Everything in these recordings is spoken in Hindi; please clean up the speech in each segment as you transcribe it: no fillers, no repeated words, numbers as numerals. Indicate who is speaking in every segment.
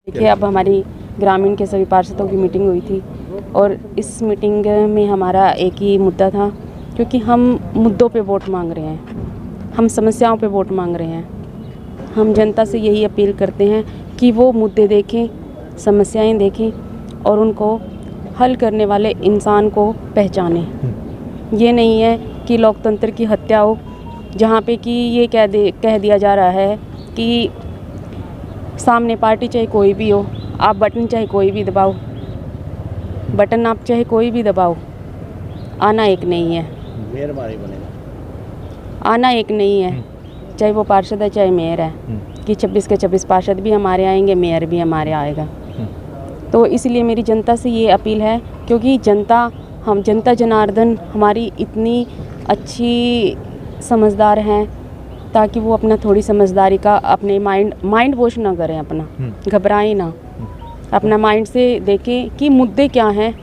Speaker 1: देखिए, अब हमारी ग्रामीण के सभी पार्षदों की मीटिंग हुई थी और इस मीटिंग में हमारा एक ही मुद्दा था, क्योंकि हम मुद्दों पे वोट मांग रहे हैं, हम समस्याओं पे वोट मांग रहे हैं। हम जनता से यही अपील करते हैं कि वो मुद्दे देखें, समस्याएं देखें और उनको हल करने वाले इंसान को पहचानें। ये नहीं है कि लोकतंत्र की हत्या हो, जहाँ पे कि ये कह दिया जा रहा है कि सामने पार्टी चाहे कोई भी हो, आप बटन चाहे कोई भी दबाओ, बटन आप चाहे कोई भी दबाओ, आना एक नहीं है, आना एक नहीं है, चाहे वो पार्षद है चाहे मेयर है, कि 26 के 26 पार्षद भी हमारे आएंगे, मेयर भी हमारे आएगा। तो इसलिए मेरी जनता से ये अपील है, क्योंकि जनता जनार्दन हमारी इतनी अच्छी समझदार हैं, ताकि वो अपना थोड़ी समझदारी का अपने माइंड वॉश ना करें, अपना घबराएं ना, अपना माइंड से देखें कि मुद्दे क्या हैं,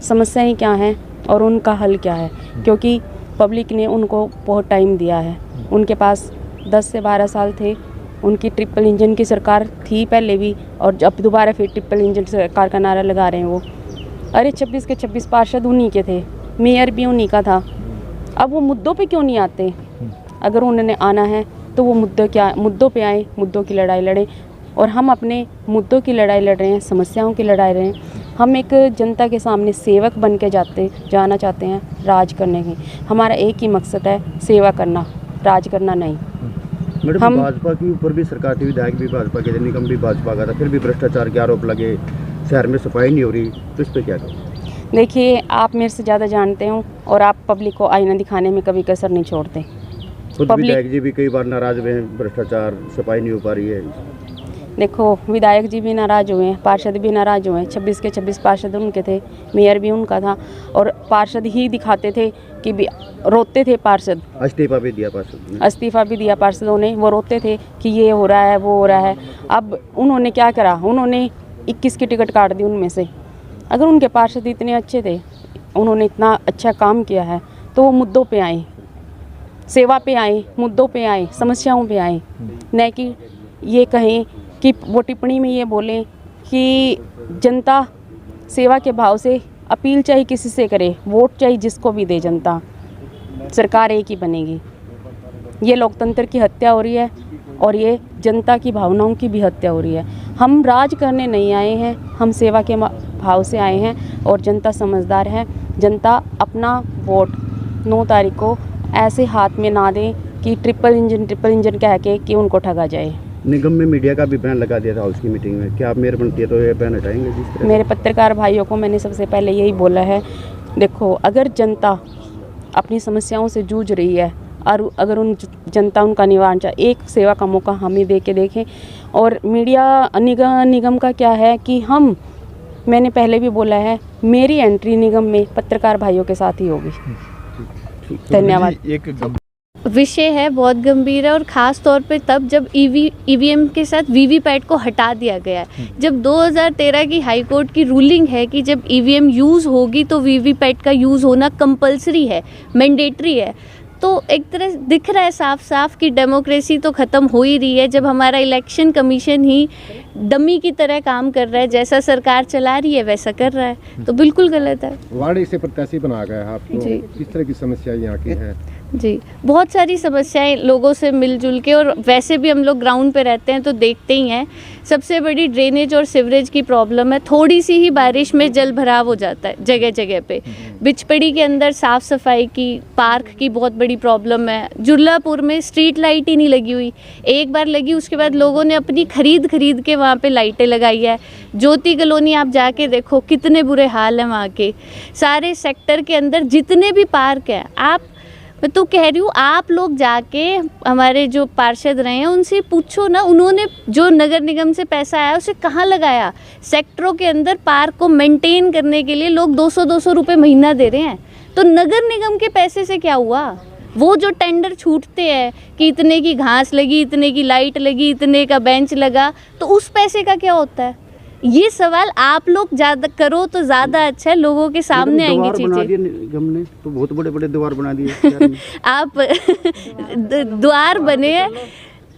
Speaker 1: समस्याएं क्या हैं और उनका हल क्या है। क्योंकि पब्लिक ने उनको बहुत टाइम दिया है, उनके पास 10 से 12 साल थे, उनकी ट्रिपल इंजन की सरकार थी पहले भी, और अब दोबारा फिर ट्रिपल इंजन सरकार का नारा लगा रहे हैं वो। अरे 26 के 26 पार्षद उन्हीं के थे, मेयर भी उन्हीं का था। अब वो मुद्दों पे क्यों नहीं आते? अगर उन्होंने आना है तो वो मुद्दों पे आए, मुद्दों की लड़ाई लड़ें। और हम अपने मुद्दों की लड़ाई लड़ रहे हैं, समस्याओं की लड़ाई लड़ रहे हैं। हम एक जनता के सामने सेवक बन के जाना चाहते हैं, राज करने की। हमारा एक ही मकसद है, सेवा करना, राज करना नहीं।
Speaker 2: मैडम, भाजपा के ऊपर भी सरकार थी, विधायक भी भाजपा के थे, निगम भी भाजपा का था, फिर भी भ्रष्टाचार के आरोप लगे, शहर में सफाई नहीं हो रही, तो इस पर क्या करें?
Speaker 1: देखिए, आप मेरे से ज़्यादा जानते हो और आप पब्लिक को आईना दिखाने में कभी कसर नहीं छोड़ते।
Speaker 2: विधायक जी भी कई बार नाराज हुए हैं, भ्रष्टाचार, सफाई नहीं हो पा रही है।
Speaker 1: देखो, विधायक जी भी नाराज़ हुए हैं, पार्षद भी नाराज़ हुए हैं। 26 के 26 पार्षद उनके थे, मेयर भी उनका था, और पार्षद ही दिखाते थे कि रोते थे पार्षद।
Speaker 2: इस्तीफा भी दिया पार्षद ने,
Speaker 1: इस्तीफा भी दिया पार्षदों ने, वो रोते थे कि ये हो रहा है, वो हो रहा है। अब उन्होंने क्या करा? उन्होंने 21 की टिकट काट दी उनमें से। अगर उनके पार्षद इतने अच्छे थे, उन्होंने इतना अच्छा काम किया है, तो वो मुद्दों पे आए, सेवा पे आए, मुद्दों पे आए, समस्याओं पे आए, न कि ये कहें कि वो टिप्पणी में ये बोलें कि जनता सेवा के भाव से अपील चाहे किसी से करे, वोट चाहे जिसको भी दे, जनता सरकार एक ही बनेगी। ये लोकतंत्र की हत्या हो रही है और ये जनता की भावनाओं की भी हत्या हो रही है। हम राज करने नहीं आए हैं, हम सेवा के भाव से आए हैं और जनता समझदार है। जनता अपना वोट 9 तारीख को ऐसे हाथ में ना दें कि ट्रिपल इंजन कह के कि उनको ठगा जाए।
Speaker 2: निगम में मीडिया का भी बैन लगा दिया था हाउस की मीटिंग में, क्या आप मेयर बनती है तो ये बैन हटाएंगे? जिस तरह
Speaker 1: मेरे पत्रकार भाइयों को मैंने सबसे पहले यही बोला है, देखो, अगर जनता अपनी समस्याओं से जूझ रही है और अगर जनता उनका निवारण चाहे, एक सेवा का मौका हमें दे के देखें। और मीडिया निगम का क्या है कि मैंने पहले भी बोला है, मेरी एंट्री निगम में पत्रकार भाइयों के साथ ही होगी। धन्यवाद।
Speaker 3: विषय है बहुत गंभीर है, और ख़ास तौर पे तब जब ईवीएम के साथ वीवीपैट को हटा दिया गया है। जब 2013 की हाई कोर्ट की रूलिंग है कि जब ईवीएम यूज़ होगी तो वीवीपैट का यूज़ होना कंपलसरी है, मैंडेटरी है, तो एक तरह दिख रहा है साफ साफ कि डेमोक्रेसी तो ख़त्म हो ही रही है, जब हमारा इलेक्शन कमीशन ही डमी की तरह काम कर रहा है, जैसा सरकार चला रही है वैसा कर रहा है, तो बिल्कुल गलत है।
Speaker 4: वार्ड से प्रत्याशी बना गया है आपको, किस तरह की समस्या यहाँ की है?
Speaker 3: जी, बहुत सारी समस्याएं लोगों से मिलजुल के, और वैसे भी हम लोग ग्राउंड पे रहते हैं तो देखते ही हैं। सबसे बड़ी ड्रेनेज और सीवरेज की प्रॉब्लम है। थोड़ी सी ही बारिश में जल भराव हो जाता है जगह जगह पे। बिचपड़ी के अंदर साफ़ सफाई की, पार्क की बहुत बड़ी प्रॉब्लम है। जुर्लापुर में स्ट्रीट लाइट ही नहीं लगी हुई, एक बार लगी उसके बाद लोगों ने अपनी खरीद के वहाँ पे लाइटें लगाई है। ज्योति कॉलोनी आप जाके देखो, कितने बुरे हाल हैं वहाँ के। सारे सेक्टर के अंदर जितने भी पार्क हैं, मैं तो कह रही हूँ, आप लोग जाके हमारे जो पार्षद रहे हैं उनसे पूछो ना, उन्होंने जो नगर निगम से पैसा आया उसे कहाँ लगाया। सेक्टरों के अंदर पार्क को मेंटेन करने के लिए लोग 200-200 रुपये महीना दे रहे हैं, तो नगर निगम के पैसे से क्या हुआ? वो जो टेंडर छूटते हैं कि इतने की घास लगी, इतने की लाइट लगी, इतने का बेंच लगा, तो उस पैसे का क्या होता है? ये सवाल आप लोग ज़्यादा करो तो ज़्यादा अच्छा है, लोगों के सामने आएंगी चीज़ें।
Speaker 2: निगम ने तो बहुत बड़े बड़े द्वार बना दिए।
Speaker 3: आप द्वार बने हैं,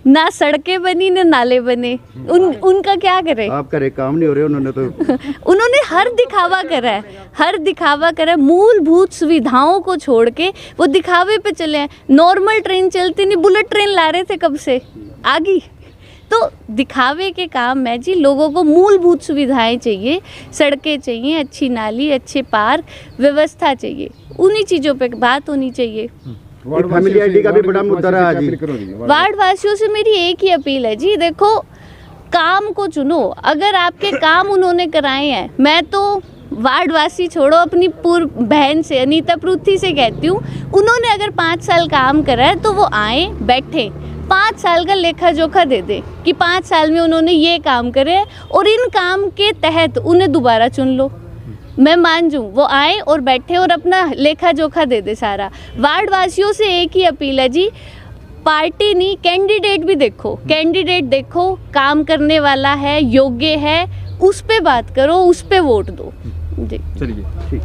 Speaker 3: ना सड़कें बनी ना नाले बने, उनका क्या करे।
Speaker 2: आप करे काम नहीं हो रहे, उन्होंने तो
Speaker 3: उन्होंने हर दिखावा करा है, हर दिखावा करा है। मूलभूत सुविधाओं को छोड़ के वो दिखावे पे चले हैं। नॉर्मल ट्रेन चलती नहीं, बुलेट ट्रेन ला रहे थे कब से, आ गई। तो दिखावे के काम है जी। लोगों को मूलभूत सुविधाएं चाहिए, सड़कें चाहिए, अच्छी नाली, अच्छे पार्क, व्यवस्था चाहिए। उन्हीं चीज़ों पे बात होनी चाहिए।
Speaker 2: फैमिली आईडी का भी बड़ा मुद्दा रहा जी।
Speaker 3: वार्ड वासियों से मेरी एक ही अपील है जी, देखो काम को चुनो। अगर आपके काम उन्होंने कराए हैं, मैं तो वार्ड वासी छोड़ो, अपनी पूर्व बहन से अनीता परूथी से कहती हूँ, उन्होंने अगर 5 साल काम करा है तो वो आए बैठे 5 साल का लेखा जोखा दे दे कि 5 साल में उन्होंने ये काम करे और इन काम के तहत उन्हें दोबारा चुन लो। मैं मान जूँ, वो आए और बैठे और अपना लेखा जोखा दे दे सारा। वार्ड वासियों से एक ही अपील है जी, पार्टी नहीं कैंडिडेट भी देखो, कैंडिडेट देखो काम करने वाला है, योग्य है, उस पे बात करो, उस पे वोट दो जी।
Speaker 5: चलिए ठीक।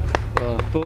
Speaker 5: तो